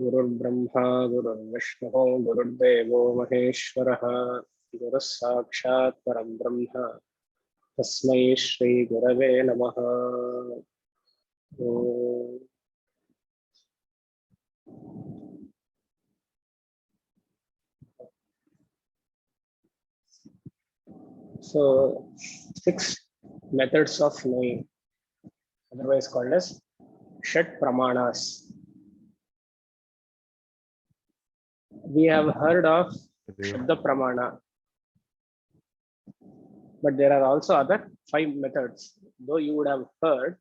गुरुर्ब्रह्मा गुरुर्विष्णुः गुरुर्देवो महेश्वरः गुरुः साक्षात् परं ब्रह्म तस्मै श्री गुरवे नमः। ओम। So, 6 methods of knowing, otherwise called as Shat Pramanas. We have heard of Shabda Pramana, but there are also other 5 methods, though you would have heard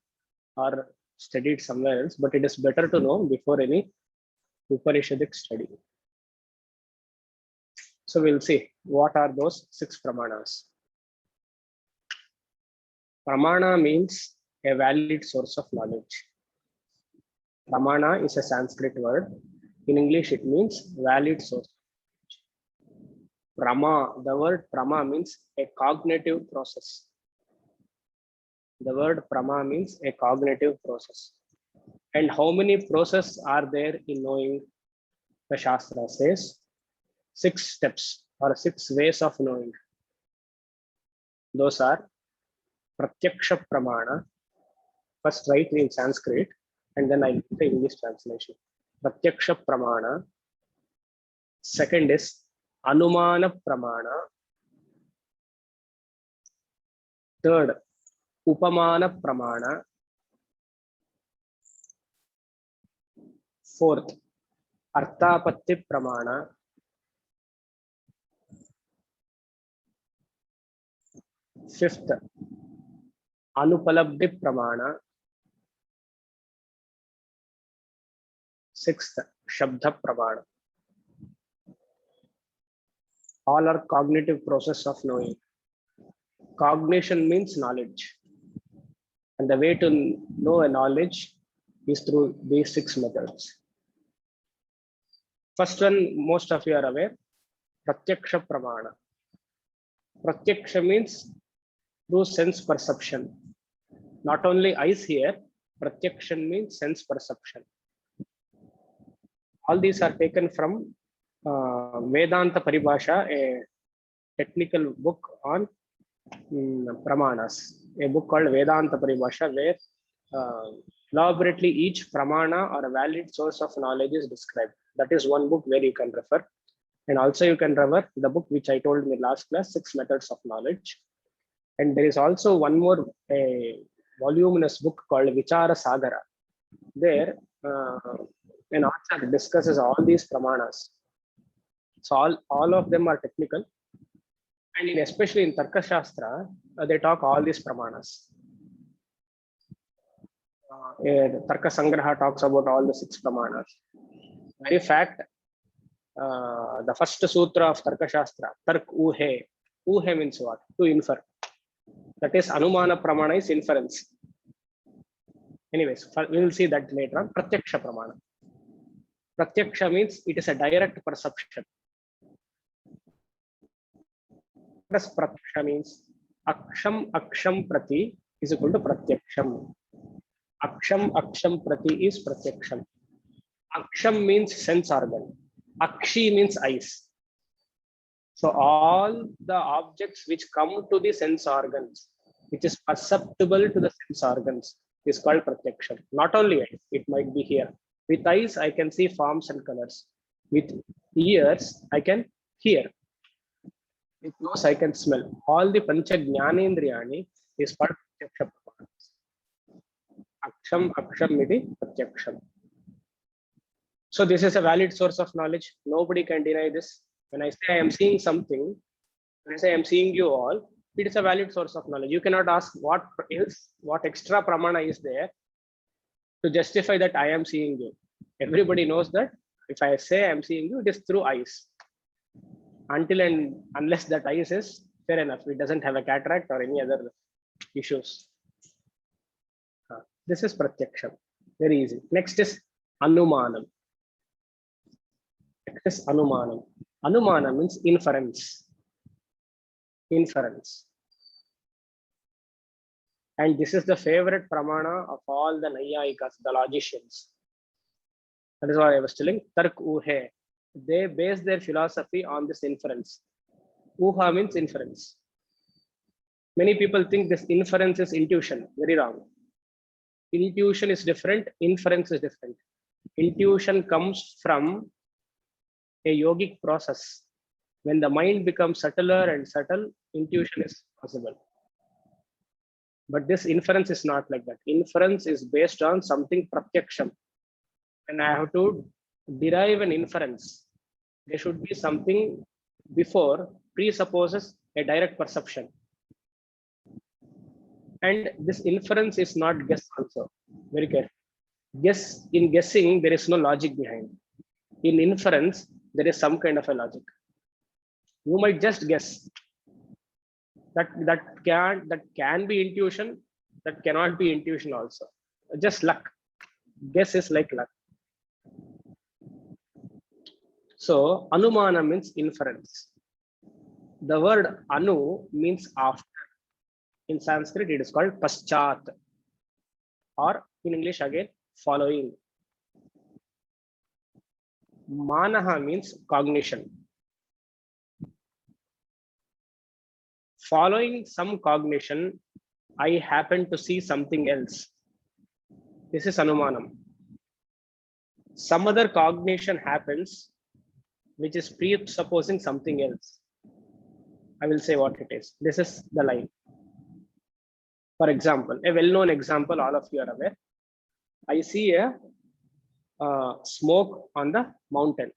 or studied somewhere else, but it is better to know before any Upanishadic study. So we'll see what are those 6 Pramanas. Pramana means a valid source of knowledge. Pramana is a Sanskrit word. In English, it means valid source. Prama, the word prama means a cognitive process. The word prama means a cognitive process. And how many processes are there in knowing? The Shastra says 6 steps or 6 ways of knowing. Those are Pratyaksha Pramana. First write in Sanskrit and then I'll give the English translation. Pratyaksha Pramana. Second is Anumana Pramana. Third, Upamana Pramana. Fourth, Arthapatti Pramana. Fifth, Anupalabdhi Pramana. Sixth, Shabda Pramana. All are cognitive process of knowing. Cognition means knowledge. And the way to know a knowledge is through these 6 methods. First one, most of you are aware, Pratyaksha Pramana. Pratyaksha means through sense perception. Not only eyes here, Pratyaksha means sense perception. All these are taken from Vedanta Paribhasha, a technical book on Pramanas. A book called Vedanta Paribhasha, where elaborately each Pramana or a valid source of knowledge is described. That is one book where you can refer. And also you can refer the book which I told in the last class, 6 methods of knowledge. And there is also one more voluminous book called Vichara Sagara. There, an author discusses all these Pramanas. So all of them are technical. And especially in Tarka Shastra, they talk all these Pramanas. Tarka Sangraha talks about all the 6 Pramanas. In fact, the first sutra of Tarka Shastra, Tark Uhe. Uhe means what? To infer. That is Anumana Pramana is inference. Anyways, we will see that later on. Pratyaksha Pramana. Pratyaksha means it is a direct perception. Pratyaksha means Aksham Prati is equal to Pratyaksham. Aksham Prati is Pratyaksham. Aksham means sense organ. Akshi means eyes. So all the objects which come to the sense organs, which is perceptible to the sense organs, is called Pratyaksham. Not only eyes, it might be here. With eyes, I can see forms and colors. With ears, I can hear. With nose, I can smell. All the Pancha Jnanendriyani is called Pratyaksha. Aksham iti Pratyaksham. So this is a valid source of knowledge. Nobody can deny this. When I say I am seeing something, when I say I am seeing you all, it is a valid source of knowledge. You cannot ask what extra pramana is there to justify that I am seeing you. Everybody knows that if I say I am seeing you, it is through eyes. Until and unless that eyes is fair enough, it doesn't have a cataract or any other issues. This is Pratyaksham. Very easy. Next is Anumanam. Next is Anumanam. Anumana means inference. Inference. And this is the favorite pramana of all the Nayayikas, the logicians. That is what I was telling. Tark uhe. They base their philosophy on this inference. Uha means inference. Many people think this inference is intuition. Very wrong. Intuition is different. Inference is different. Intuition comes from a yogic process. When the mind becomes subtler and subtle, intuition is possible. But this inference is not like that. Inference is based on something pratyaksham. And I have to derive an inference. There should be something before presupposes a direct perception. And this inference is not guess also. Very careful. Guess, in guessing, there is no logic behind. In inference, there is some kind of a logic. You might just guess. That can be intuition, that cannot be intuition also. Just luck. Guess is like luck. So anumana means inference. The word anu means after. In Sanskrit, it is called paschat, or in English again, following. Manaha means cognition. Following some cognition, I happen to see something else. This is anumanam. Some other cognition happens, which is presupposing something else. I will say what it is. This is the line. For example, a well-known example, all of you are aware. I see a smoke on the mountain.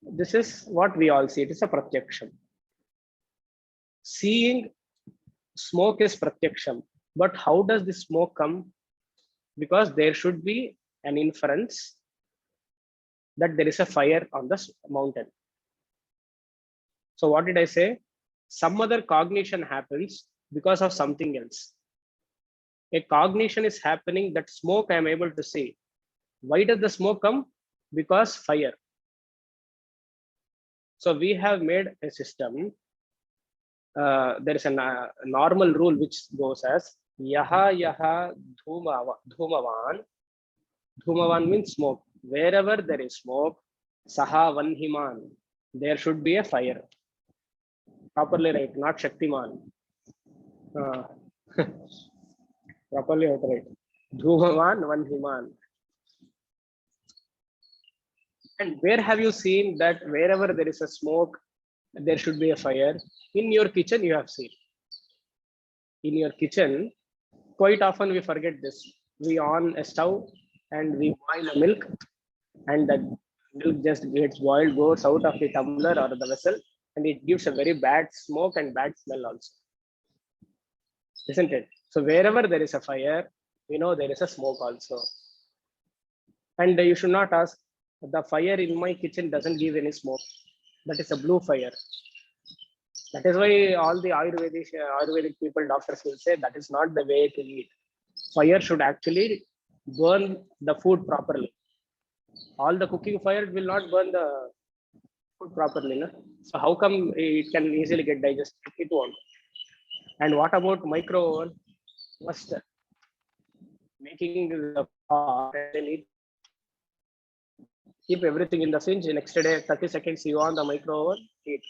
This is what we all see. It is a pratyaksham. Seeing smoke is pratyaksham, but how does the smoke come? Because there should be an inference that there is a fire on the mountain. So what did I say? Some other cognition happens because of something else. A cognition is happening that smoke I am able to see. Why does the smoke come? Because fire. So we have made a system. There is a normal rule which goes as yaha yaha dhumavan. Dhumavan means smoke. Wherever there is smoke, saha vanhiman. There should be a fire. Properly right, not Shaktiman. Properly right. Dhumavan vanhiman. And where have you seen that wherever there is a smoke, there should be a fire? In your kitchen, you have seen. In your kitchen, quite often we forget this. We on a stove and we boil a milk, and the milk just gets boiled, goes out of the tumbler or the vessel, and it gives a very bad smoke and bad smell also. Isn't it? So wherever there is a fire, we know there is a smoke also. And you should not ask, the fire in my kitchen doesn't give any smoke. That is a blue fire. That is why all the Ayurvedic people, doctors will say that is not the way to eat. Fire should actually burn the food properly. All the cooking fire will not burn the food properly. No? So how come it can easily get digested? It won't. And what about micro oven? First, making the pot and then eat. Keep everything in the fridge. Next day, 30 seconds, you on the micro oven, eat.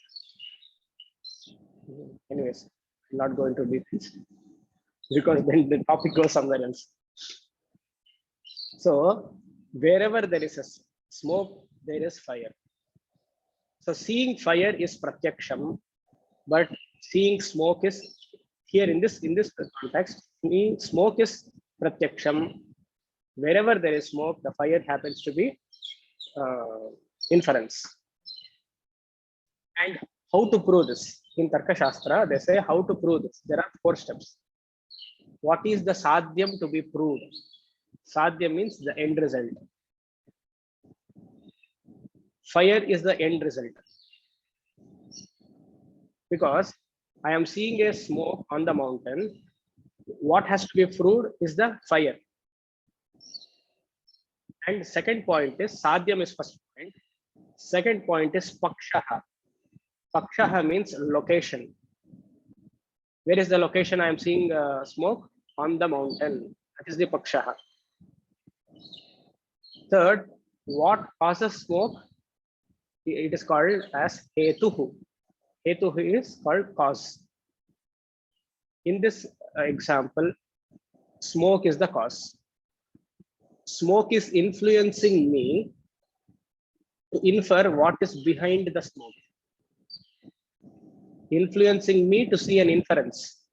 Anyways, I'm not going to details because then the topic goes somewhere else. So wherever there is a smoke, there is fire. So seeing fire is pratyaksham, but seeing smoke is here in this context. Smoke is pratyaksham. Wherever there is smoke, the fire happens to be inference. And how to prove this? In Tarka Shastra, they say how to prove this. There are 4 steps. What is the sadhyam to be proved? Sadhyam means the end result. Fire is the end result. Because I am seeing a smoke on the mountain. What has to be proved is the fire. And second point is sadhyam is first point. Second point is pakshaha. Pakshaha means location. Where is the location I am seeing smoke? On the mountain. That is the pakshaha. Third, What causes smoke? It is called as hetuhu. Hetuhu is called cause. In this example, smoke is the cause. Smoke is influencing me to infer what is behind the smoke. Influencing me to see an inference.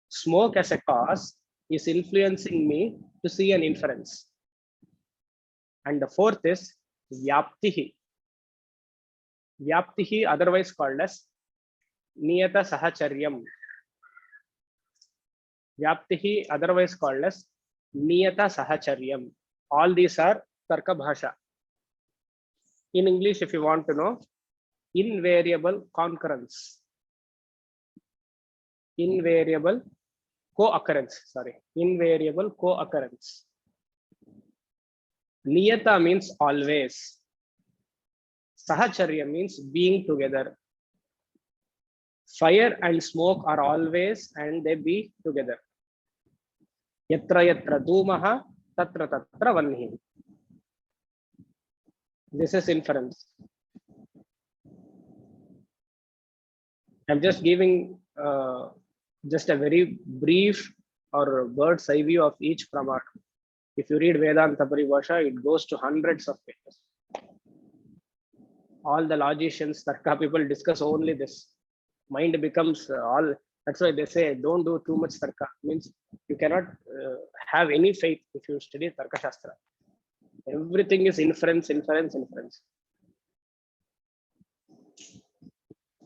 Smoke as a cause is influencing me to see an inference. And the fourth is vyaptihi. Vyaptihi, otherwise called as niyata sahacharyam. Vyaptihi, otherwise called as niyata sahacharyam. All these are Tarka Bhasha. In English, if you want to know, invariable concurrence. Invariable co-occurrence, sorry. Invariable co-occurrence. Niyata means always. Sahacharya means being together. Fire and smoke are always and they be together. Yatra yatra dhumaha tatra tatra vanhi. This is inference. I'm just giving just a very brief or bird's eye view of each pramana. If you read Vedanta Paribhasha, it goes to hundreds of pages. All the logicians, Tarka people discuss only this. Mind becomes all. That's why they say don't do too much Tarka. Means you cannot have any faith if you study Tarka Shastra. Everything is inference, inference, inference.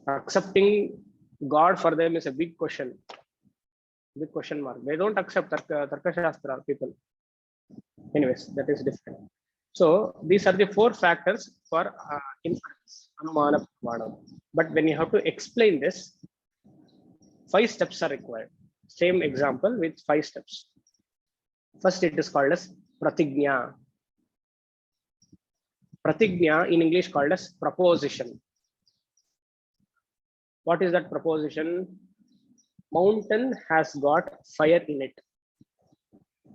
Accepting God for them is a big question. Big question mark. They don't accept Tarka Shastra people. Anyways, that is different. So these are the four factors for inference, Anumana Pramana. But when you have to explain this, 5 steps are required. Same example with 5 steps. First, it is called as pratigna. Pratigna in English called as proposition. What is that proposition? Mountain has got fire in it.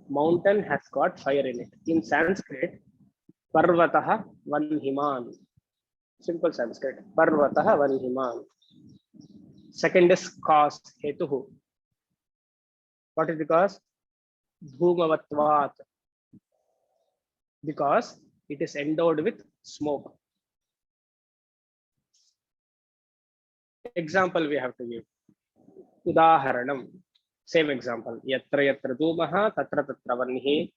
Mountain has got fire in it. In Sanskrit, Parvataha Vanhiman. Simple Sanskrit. Parvataha Vanhiman. Second is cause, Hetuhu. What is the cause? Dhumavatvat. Because it is endowed with smoke. Example we have to give. Udaharanam. Same example. Yatra yatra dhumaha tatra tatra vanhi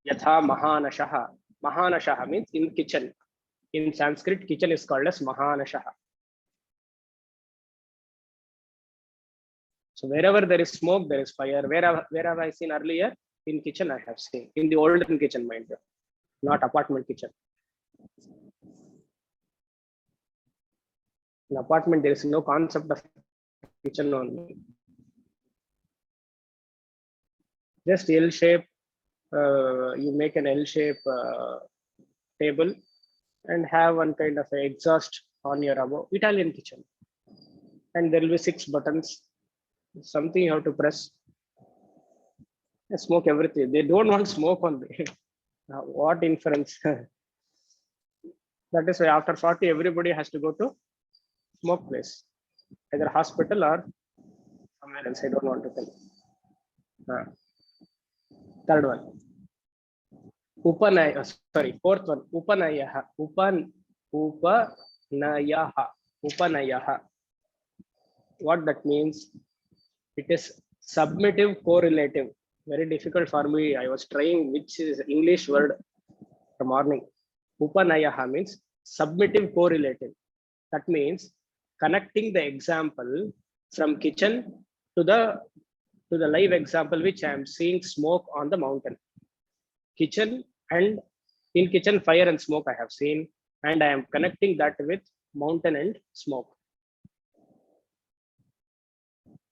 yatha mahanashaha. Mahanashaha means in kitchen. In Sanskrit, kitchen is called as mahanashaha. So wherever there is smoke, there is fire. Where have I seen earlier? In kitchen, I have seen. In the olden kitchen, mind you, not apartment kitchen. In apartment, there is no concept of kitchen only. Just L shape. You make an L shape table and have one kind of a exhaust on your above. Italian kitchen, and there will be 6 buttons. Something you have to press. Smoke everything. They don't want smoke on the what inference? That is why after 40, everybody has to go to smoke place, either hospital or somewhere else. I don't want to tell. Third one. Upanaya, sorry, fourth one. Upanayaha. Upanayaha. Upanayaha. What that means? It is submissive correlative. Very difficult for me. I was trying which is English word for morning. Upanayaha means submissive correlative. That means connecting the example from kitchen to the live example which I am seeing smoke on the mountain. Kitchen, and in kitchen fire and smoke I have seen, and I am connecting that with mountain and smoke.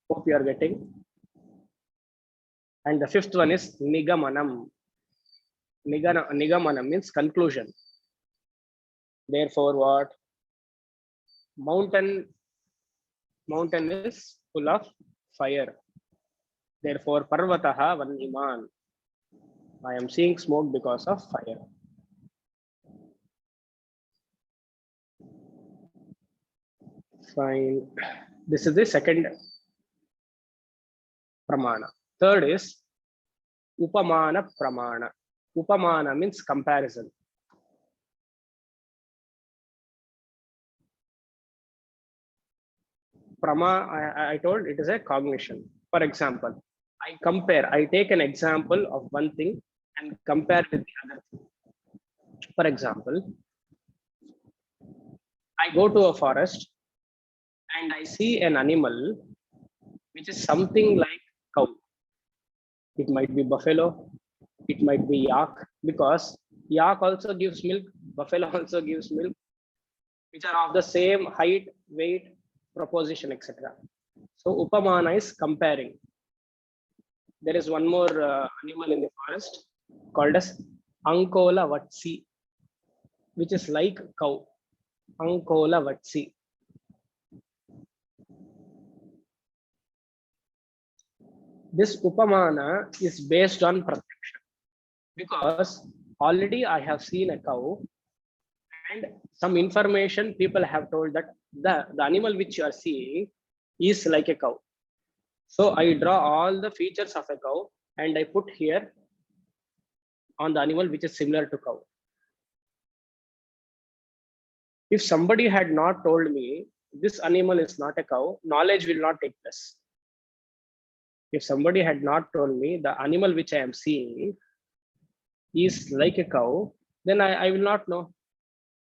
Hope you are getting. And the fifth one is nigamanam. Nigamanam means conclusion. Therefore, what? Mountain is full of fire. Therefore, parvataha vanhiman. I am seeing smoke because of fire. Fine. This is the second pramana. Third is upamana pramana. Upamana means comparison. I told it is a cognition. For example, I take an example of one thing and compare with the other thing. For example, I go to a forest and I see an animal which is something like cow. It might be buffalo, it might be yak, because yak also gives milk, buffalo also gives milk, which are of the same height, weight, proposition, etc. So upamana is comparing. There is one more animal in the forest called as Ankola Vatsi, which is like cow. Ankola Vatsi. This upamana is based on pratyaksha, because already I have seen a cow and some information people have told that the animal which you are seeing is like a cow. So I draw all the features of a cow and I put here on the animal which is similar to cow. If somebody had not told me this animal is not a cow, knowledge will not take place. If somebody had not told me the animal which I am seeing is like a cow, then I will not know.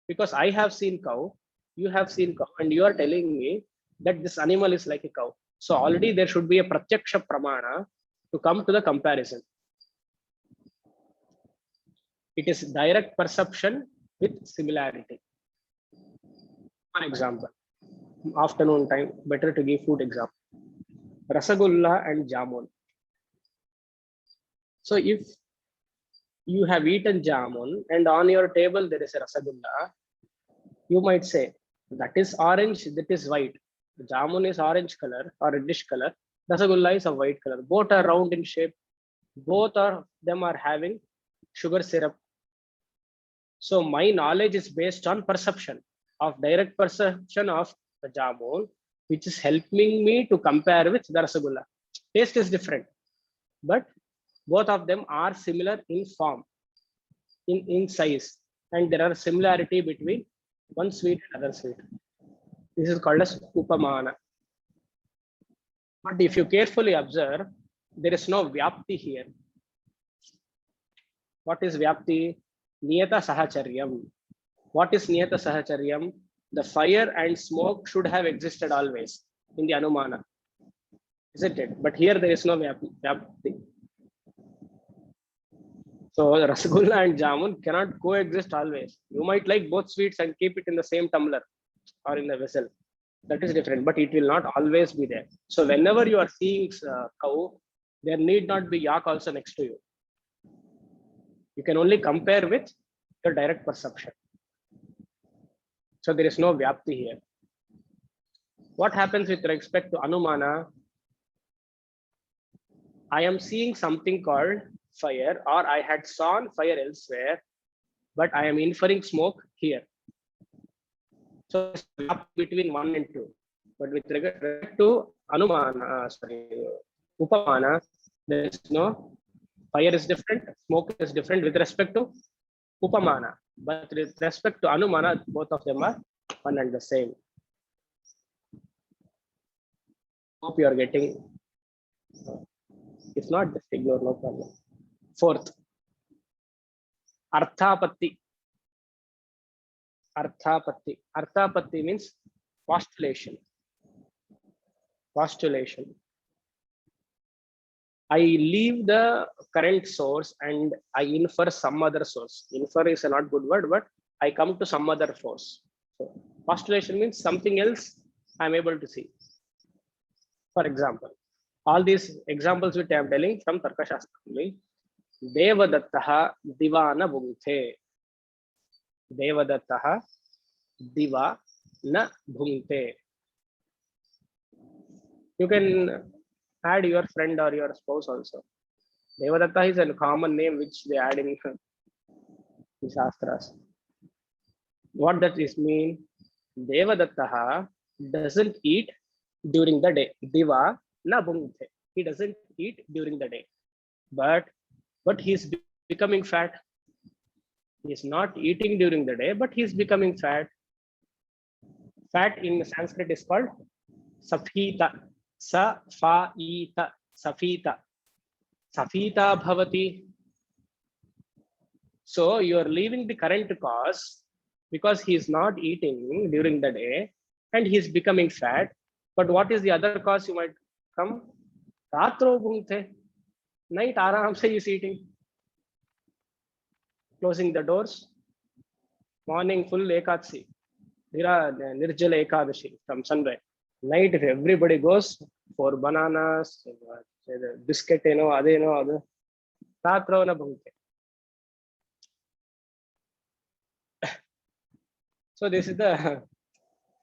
Because I have seen cow, you have seen cow, and you are telling me that this animal is like a cow. So already there should be a pratyaksha pramana to come to the comparison. It is direct perception with similarity. For example, afternoon time, better to give food example. Rasagulla and jamun. So if you have eaten jamun and on your table there is a rasagulla, you might say that is orange, that is white. The jamun is orange color or reddish color. Rasagulla is a white color. Both are round in shape. Both of them are having sugar syrup. So my knowledge is based on perception, of direct perception of the jamun, which is helping me to compare with the rasagulla. Taste is different, but both of them are similar in form, in size, and there are similarity between one sweet and other sweet. This is called as upamana. But if you carefully observe, there is no vyapti here. What is vyapti? Niyata sahacharyam. What is niyata sahacharyam? The fire and smoke should have existed always in the anumana, isn't it? But here there is no vyapti. So rasgulla and jamun cannot coexist always. You might like both sweets and keep it in the same tumbler or in a vessel. That is different, but it will not always be there. So whenever you are seeing cow, there need not be yak also next to you. You can only compare with the direct perception. So there is no vyapti here. What happens with respect to anumana? I am seeing something called fire, or I had sawn fire elsewhere, but I am inferring smoke here. So between 1 and 2. But with regard to anumana, upamana, there is no, fire is different, smoke is different with respect to upamana. But with respect to anumana, both of them are one and the same. Hope you are getting. If not, just ignore, no problem. Fourth, arthapatti. Arthapatti. Arthapatti means postulation. Postulation. I leave the current source and I infer some other source. Infer is a not good word, but I come to some other force. So postulation means something else I am able to see. For example, all these examples which I am telling from Tarkashastra only. Devadattaha divana bhungte. Devadattaha diva na bhungte. You can add your friend or your spouse also. Devadatta is a common name which they add in the Shastras. What does this mean? Devadattaha doesn't eat during the day. Diva na bhungte. He doesn't eat during the day. But he's becoming fat. He's not eating during the day, but he's becoming fat. Fat in Sanskrit is called safita. Sa-fa-ita. Safita. Safita bhavati. So you are leaving the current cause because he is not eating during the day and he is becoming fat. But what is the other cause you might come? Ratro bhungte. Night aram se is eating. Closing the doors. Morning full ekadasi. Nirjala ekadashi from sunrise. Night if everybody goes for bananas, biscuit, adeno, ratro na bhungte. So this is the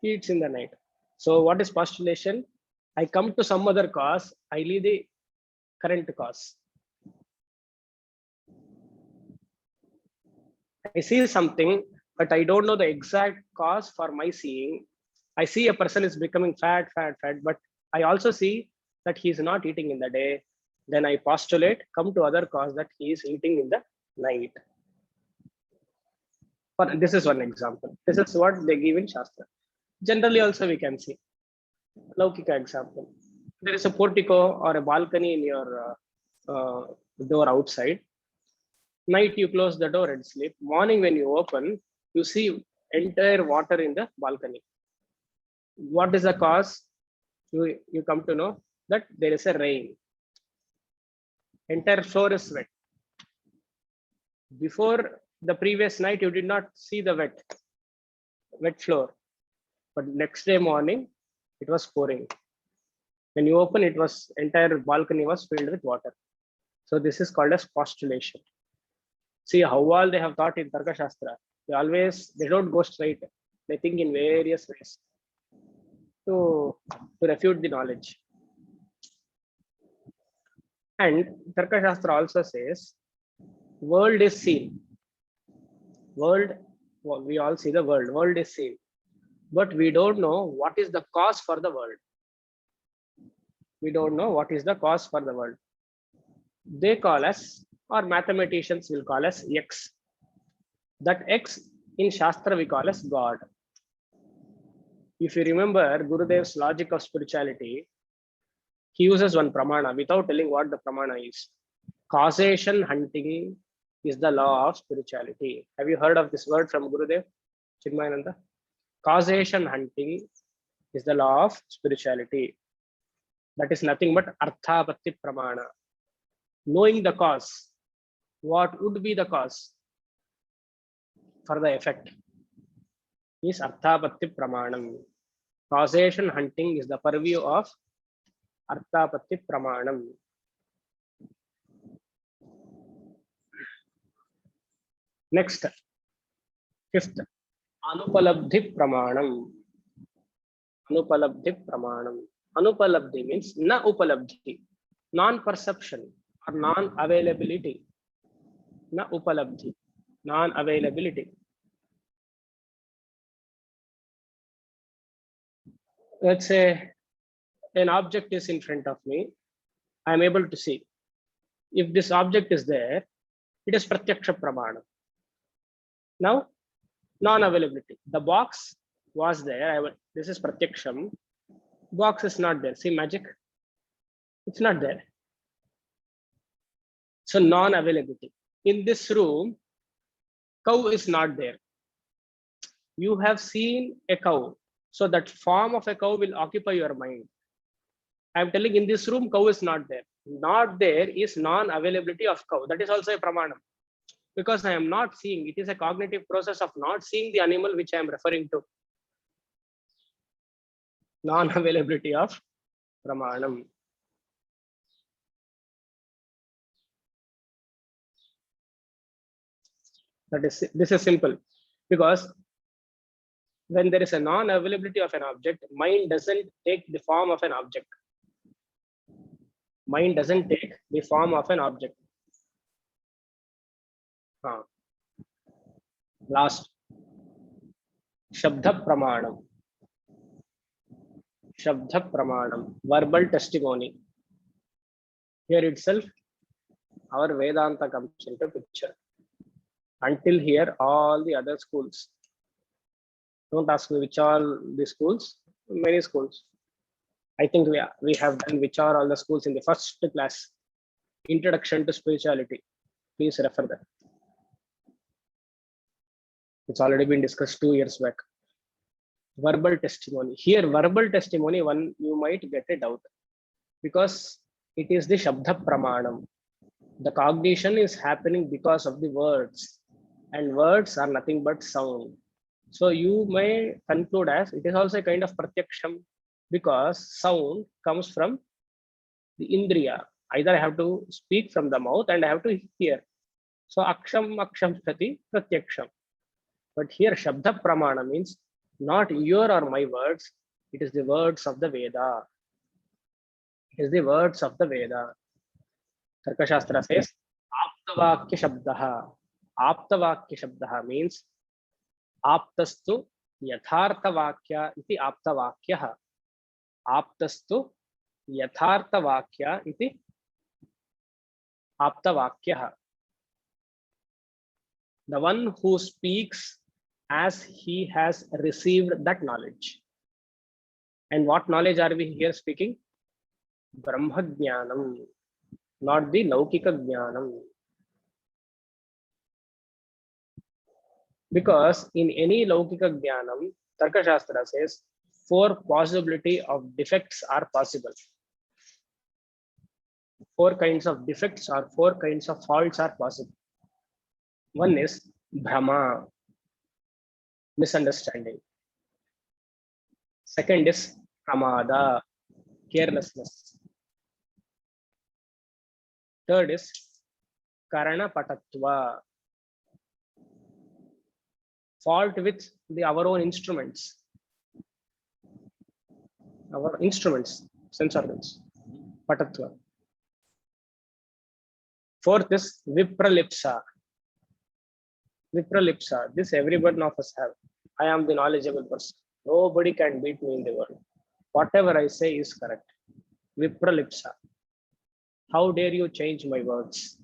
eats in the night. So what is postulation? I come to some other cause, I leave the current cause. I see something, but I don't know the exact cause for my seeing. I see a person is becoming fat, but I also see that he is not eating in the day. Then I postulate, come to other cause that he is eating in the night. But this is one example. This is what they give in Shastra. Generally also we can see. Laukika example. There is a portico or a balcony in your door outside. Night you close the door and sleep. Morning when you open, you see entire water in the balcony. What is the cause? You come to know that there is a rain. Entire floor is wet. Before the previous night, you did not see the wet floor. But next day morning, it was pouring. When you open, it was entire balcony was filled with water. So this is called as postulation. See how all they have thought in Tarka Shastra. They don't go straight. They think in various ways to refute the knowledge. And Tarka Shastra also says, world is seen. World, well, we all see the world. World is seen. But we don't know what is the cause for the world. We don't know what is the cause for the world. They call us, or mathematicians will call us X. That X in Shastra we call as God. If you remember Gurudev's logic of spirituality, he uses one pramana without telling what the pramana is. Causation hunting is the law of spirituality. Have you heard of this word from Gurudev Chinmayananda? Causation hunting is the law of spirituality. That is nothing but arthapatti pramana. Knowing the cause, what would be the cause for the effect is arthapatti pramanam. Causation hunting is the purview of arthapatti pramanam. Next, fifth, anupalabdhi pramanam. Anupalabdhi pramanam. Anupalabdhi means na upalabdhi, non-perception or non-availability. Na upalabdhi, non-availability. Let's say an object is in front of me. I am able to see. If this object is there, it is pratyaksha pramana. Now, non-availability. The box was there. This is pratyaksham. Box is not there. See magic? It's not there. So non-availability. In this room, cow is not there. You have seen a cow. So that form of a cow will occupy your mind. I'm telling in this room, cow is not there. Not there is non-availability of cow. That is also a pramanam. Because I am not seeing. It is a cognitive process of not seeing the animal which I am referring to. Non-availability of pramanam. This is simple. Because when there is a non-availability of an object, mind doesn't take the form of an object. Mind doesn't take the form of an object. Last, Shabda Pramanam. Shabda Pramanam, verbal testimony. Here itself, our Vedanta comes into picture. Until here, all the other schools. Don't ask me which all the schools, many schools. I think we have done which are all the schools in the first class. Introduction to Spirituality. Please refer that. It's already been discussed 2 years back. Verbal testimony. Here, verbal testimony, one you might get a doubt because it is the Shabda Pramanam. The cognition is happening because of the words, and words are nothing but sound. So you may conclude as it is also a kind of pratyaksham because sound comes from the indriya. Either I have to speak from the mouth and I have to hear. So aksham prati pratyaksham. But here Shabda Pramana means not your or my words, it is the words of the Veda. It is the words of the Veda. Tarkashastra says, Aptavakya Shabdaha. Aptavakya Shabdaha means Aptastu Yathartavakya iti Aptavakyaha. Aptastu Yathartavakya iti Aptavakyaha. The one who speaks as he has received that knowledge. And what knowledge are we here speaking? Brahma Jnanam, not the Laukika Jnanam. Because in any Laukika Jnanam, Tarkashastra says, 4 possibility of defects are possible. 4 kinds of defects or 4 kinds of faults are possible. One is Brahma, misunderstanding. Second is Pramada, carelessness. Third is Karana Patatva, fault with our own instruments. Our instruments, sense organs, Patatva. Fourth is Vipralipsa. Vipralipsa, this every one of us have. I am the knowledgeable person. Nobody can beat me in the world. Whatever I say is correct. Vipralipsa. How dare you change my words?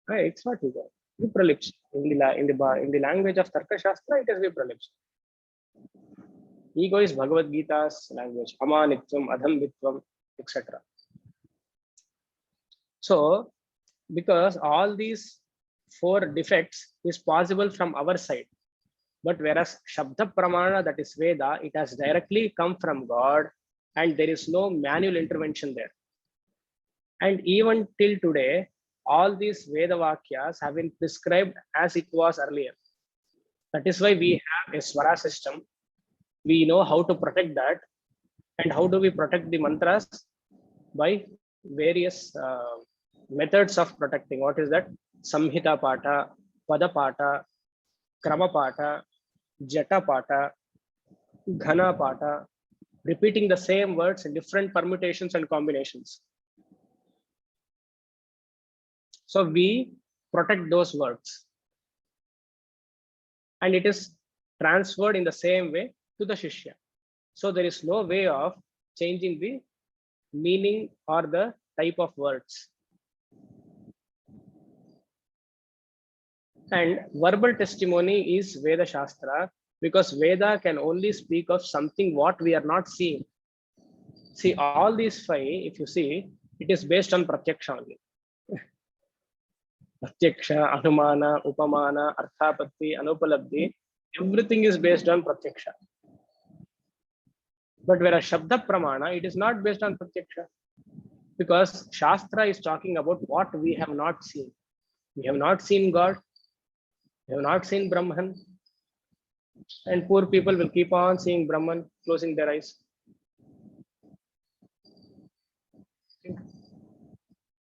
Right, it's not ego. Vipralipsa. In the language of Tarkashastra, it is Vipralipsa. Ego is Bhagavad Gita's language. Amanitvam, Adhambitvam, etc. So, because all these 4 defects is possible from our side, but whereas Shabda Pramana, that is Veda, it has directly come from God and there is no manual intervention there. And even till today, all these Veda Vakyas have been prescribed as it was earlier. That is why we have a Swara system. We know how to protect that. And how do we protect the mantras? By various methods of protecting. What is that? Samhita Pata, Pada Pata, Krama Pata, Jata Pata, Ghana Pata, repeating the same words in different permutations and combinations. So we protect those words. And it is transferred in the same way to the Shishya. So there is no way of changing the meaning or the type of words. And verbal testimony is Veda Shastra because Veda can only speak of something what we are not seeing. See, all these 5, if you see, it is based on Pratyaksha only. Pratyaksha, Anumana, Upamana, Arthapatti, Anupalabdhi, everything is based on Pratyaksha. But whereas Shabda Pramana, it is not based on Pratyaksha. Because Shastra is talking about what we have not seen. We have not seen God. We have not seen Brahman. And poor people will keep on seeing Brahman, closing their eyes.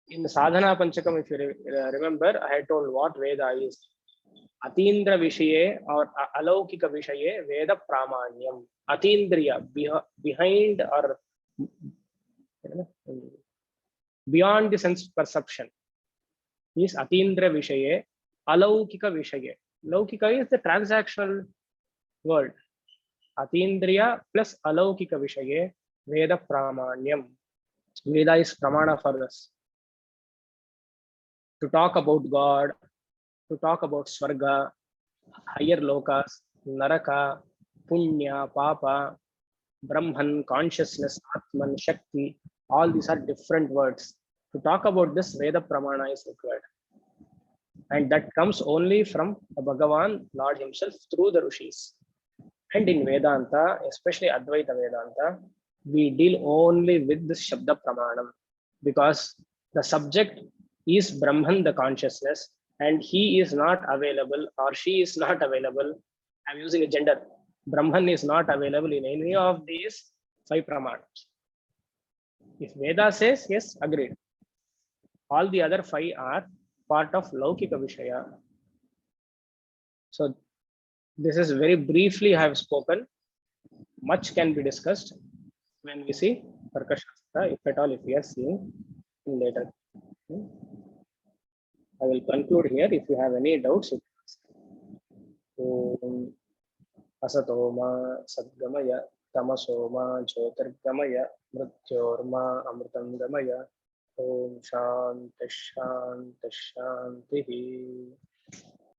In Sadhana Panchakam, if you remember, I had told what Veda is. Atindra Vishaye or Alaukika Vishaye Veda Pramanyam. Atindriya, behind or beyond the sense perception, is Atindra Atindriya plus alaukika vishaye Veda Pramanyam. Veda is pramana for us. To talk about God, to talk about Swarga, higher lokas, Naraka, Punya, Papa, Brahman, consciousness, Atman, Shakti, all these are different words. To talk about this, Veda Pramana is required. And that comes only from the Bhagavan, Lord himself, through the Rishis. And in Vedanta, especially Advaita Vedanta, we deal only with this Shabda Pramanam because the subject is Brahman, the consciousness, and he is not available or she is not available. I'm using a gender. Brahman is not available in any of these 5 Pramanams. If Veda says, yes, agreed. All the other 5 are part of Laukika Vishaya. So this is very briefly I have spoken. Much can be discussed when we see Tarka Shastra, if at all, if we are seeing later. I will conclude here. If you have any doubts, you can ask. Om Asatoma Sadgamaya Tamasoma Jyotirgamaya Mrityorma Amritam Gamaya Om Shanti Shanti Shanti.